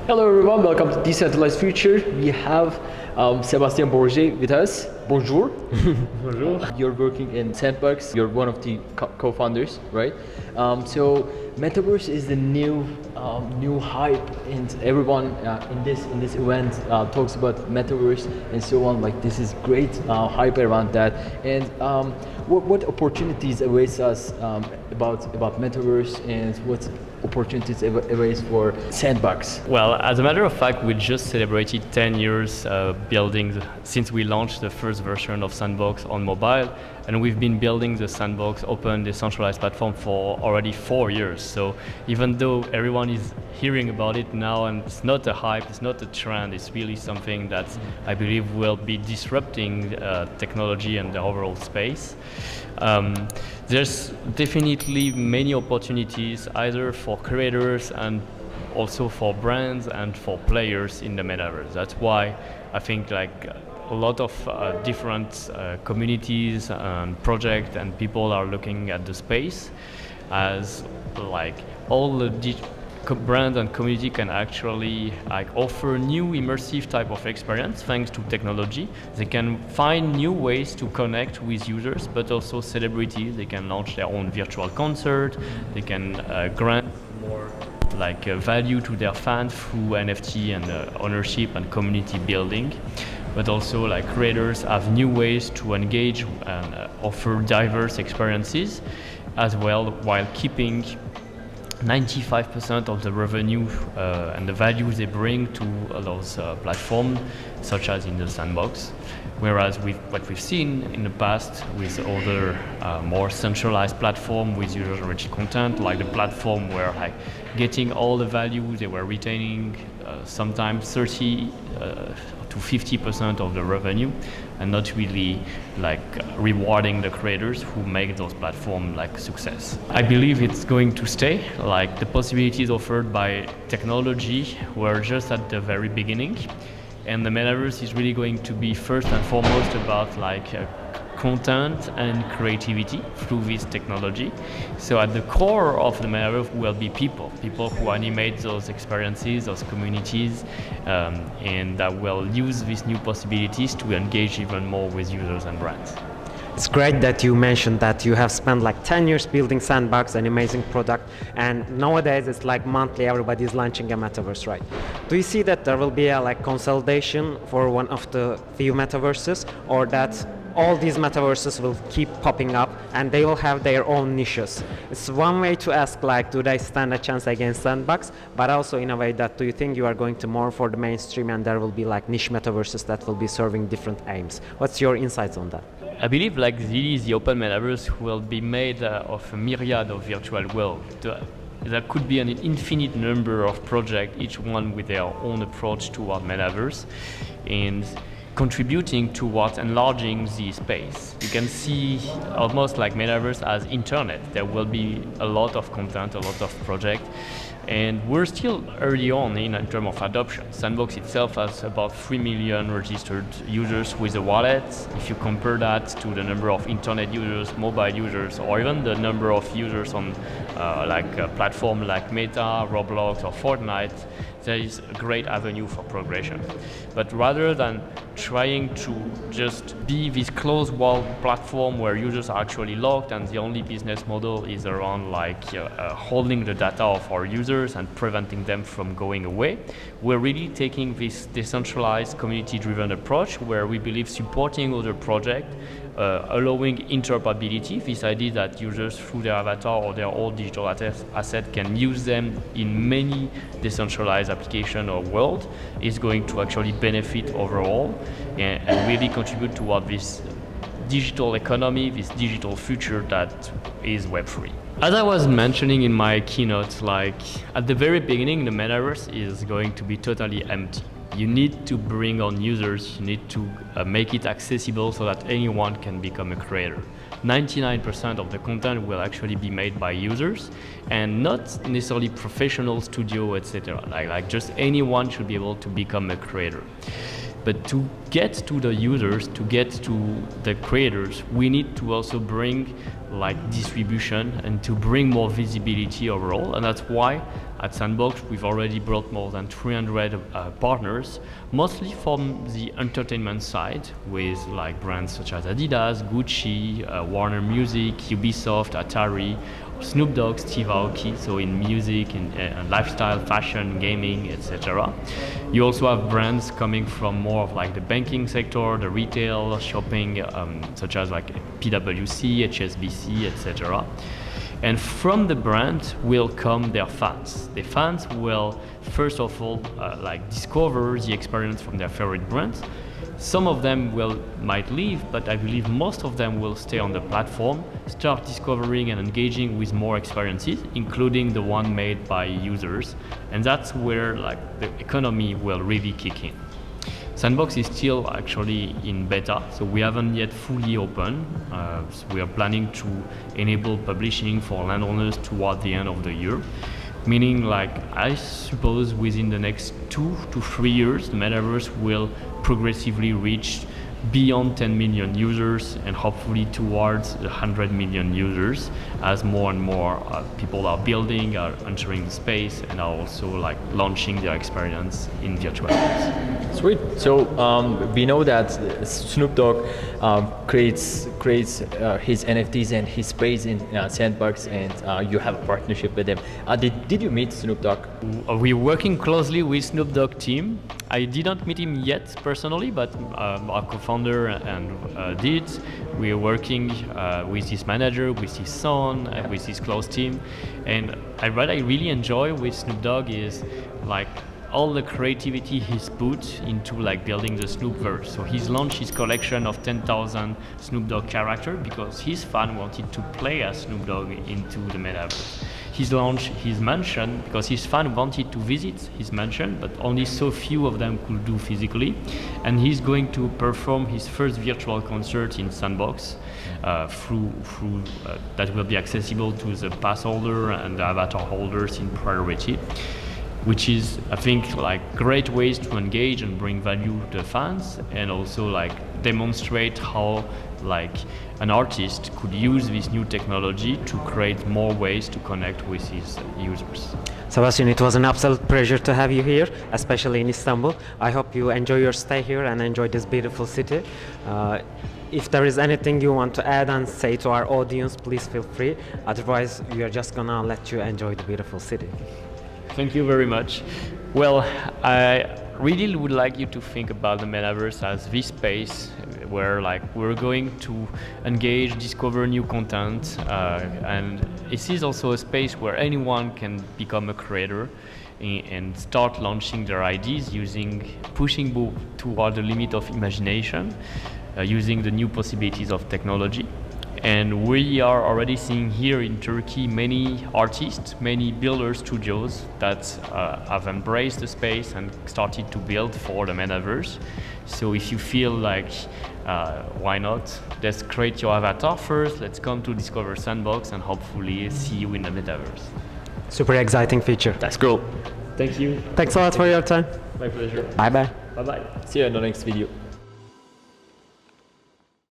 Hello everyone, welcome to Decentralized Future. We have Sebastien Borget with us. Bonjour. Bonjour. You're working in SandBox. You're one of the co-founders, right? So Metaverse is the new hype, and everyone in this event talks about Metaverse and so on. Like this is great hype around that. And what opportunities awaits us about Metaverse, and what opportunities awaits for SandBox? Well, as a matter of fact, we just celebrated 10 years building since we launched the first version of SandBox on mobile, and we've been building the SandBox open decentralized platform for already 4 years. So even though everyone is hearing about it now, and it's not a hype, it's not a trend, it's really something that I believe will be disrupting technology and the overall space. There's definitely many opportunities either for creators and also for brands and for players in the metaverse. That's why I think like a lot of different communities and projects and people are looking at the space as like all the brand and community can actually like offer new immersive type of experience thanks to technology. They can find new ways to connect with users, but also celebrities. They can launch their own virtual concert. They can grant more like value to their fans through NFT and ownership and community building. But also like creators have new ways to engage and offer diverse experiences as well, while keeping 95% of the revenue and the value they bring to those platforms, such as in the sandbox. Whereas what we've seen in the past with other more centralized platform with user-generated content, like the platform where like getting all the value, they were retaining sometimes 30 to 50% of the revenue, and not really like rewarding the creators who make those platforms like success. I believe it's going to stay. Like the possibilities offered by technology were just at the very beginning, and the metaverse is really going to be first and foremost about like content and creativity through this technology. So at the core of the metaverse will be people who animate those experiences, those communities, and that will use these new possibilities to engage even more with users and brands. It's great that you mentioned that you have spent like 10 years building SandBox, an amazing product, and nowadays it's like monthly everybody is launching a metaverse, right? Do you see that there will be a like consolidation for one of the few metaverses, or that all these metaverses will keep popping up and they will have their own niches? It's one way to ask like, do they stand a chance against SandBox? But also in a way that, do you think you are going to more for the mainstream and there will be like niche metaverses that will be serving different aims? What's your insights on that? I believe like the open metaverse will be made of a myriad of virtual worlds. There could be an infinite number of projects, each one with their own approach toward metaverse, and contributing towards enlarging the space. You can see almost like metaverse as internet. There will be a lot of content, a lot of projects, and we're still early on in terms of adoption. SandBox itself has about 3 million registered users with a wallet. If you compare that to the number of internet users, mobile users, or even the number of users on like a platform like Meta, Roblox, or Fortnite, there is a great avenue for progression. But rather than trying to just be this closed wall platform where users are actually locked and the only business model is around like holding the data of our users and preventing them from going away, we're really taking this decentralized community-driven approach where we believe supporting other projects, allowing interoperability, this idea that users through their avatar or their old digital asset can use them in many decentralized application or world, is going to actually benefit overall and really contribute toward this digital economy, this digital future that is Web3. As I was mentioning in my keynote, like at the very beginning, the metaverse is going to be totally empty. You need to bring on users, you need to make it accessible so that anyone can become a creator. 99% of the content will actually be made by users and not necessarily professional studio, etc. Like just anyone should be able to become a creator. But to get to the users, to get to the creators, we need to also bring like distribution and to bring more visibility overall. And that's why at SandBox we've already brought more than 300 partners, mostly from the entertainment side, with like brands such as Adidas, Gucci, Warner Music, Ubisoft, Atari, Snoop Dogg, Steve Aoki, so in music, in lifestyle, fashion, gaming, etc. You also have brands coming from more of like the banking sector, the retail, shopping, such as like PwC, HSBC, etc. And from the brand will come their fans. The fans will first of all like discover the experience from their favorite brands. Some of them might leave, but I believe most of them will stay on the platform, start discovering and engaging with more experiences, including the one made by users, and that's where like the economy will really kick in. SandBox is still actually in beta, so we haven't yet fully open. So we are planning to enable publishing for landowners toward the end of the year. Meaning, like, I suppose within the next 2 to 3 years, the Metaverse will progressively reach beyond 10 million users and hopefully towards 100 million users as more and more people are building, are entering the space, and are also like launching their experience in virtual worlds. Sweet. So we know that Snoop Dogg creates his NFTs and his space in SandBox, and you have a partnership with him. Did you meet Snoop Dogg? We're working closely with Snoop Dogg team. I did not meet him yet personally, but our co-founder and did. We are working with his manager, with his son, and with his close team. And what I really enjoy with Snoop Dogg is like all the creativity he's put into like building the Snoopverse. So he's launched his collection of 10,000 Snoop Dogg characters because his fan wanted to play as Snoop Dogg into the Metaverse. He's launched his mansion because his fan wanted to visit his mansion, but only so few of them could do physically. And he's going to perform his first virtual concert in SandBox through that will be accessible to the pass holder and the avatar holders in priority, which is, I think, like great ways to engage and bring value to the fans, and also like demonstrate how like an artist could use this new technology to create more ways to connect with his users. Sebastien, it was an absolute pleasure to have you here, especially in Istanbul. I hope you enjoy your stay here and enjoy this beautiful city. If there is anything you want to add and say to our audience, please feel free. Otherwise, we are just gonna let you enjoy the beautiful city. Thank you very much. Well, I really would like you to think about the Metaverse as this space where like we're going to engage, discover new content, and this is also a space where anyone can become a creator and start launching their ideas pushing toward the limit of imagination, using the new possibilities of technology. And we are already seeing here in Turkey many artists, many builder studios that have embraced the space and started to build for the Metaverse. So if you feel like, why not? Let's create your avatar first, let's come to discover SandBox and hopefully see you in the Metaverse. Super exciting feature. That's cool. Thank you. Thanks a lot for your time. My pleasure. Bye bye. Bye-bye. See you in the next video.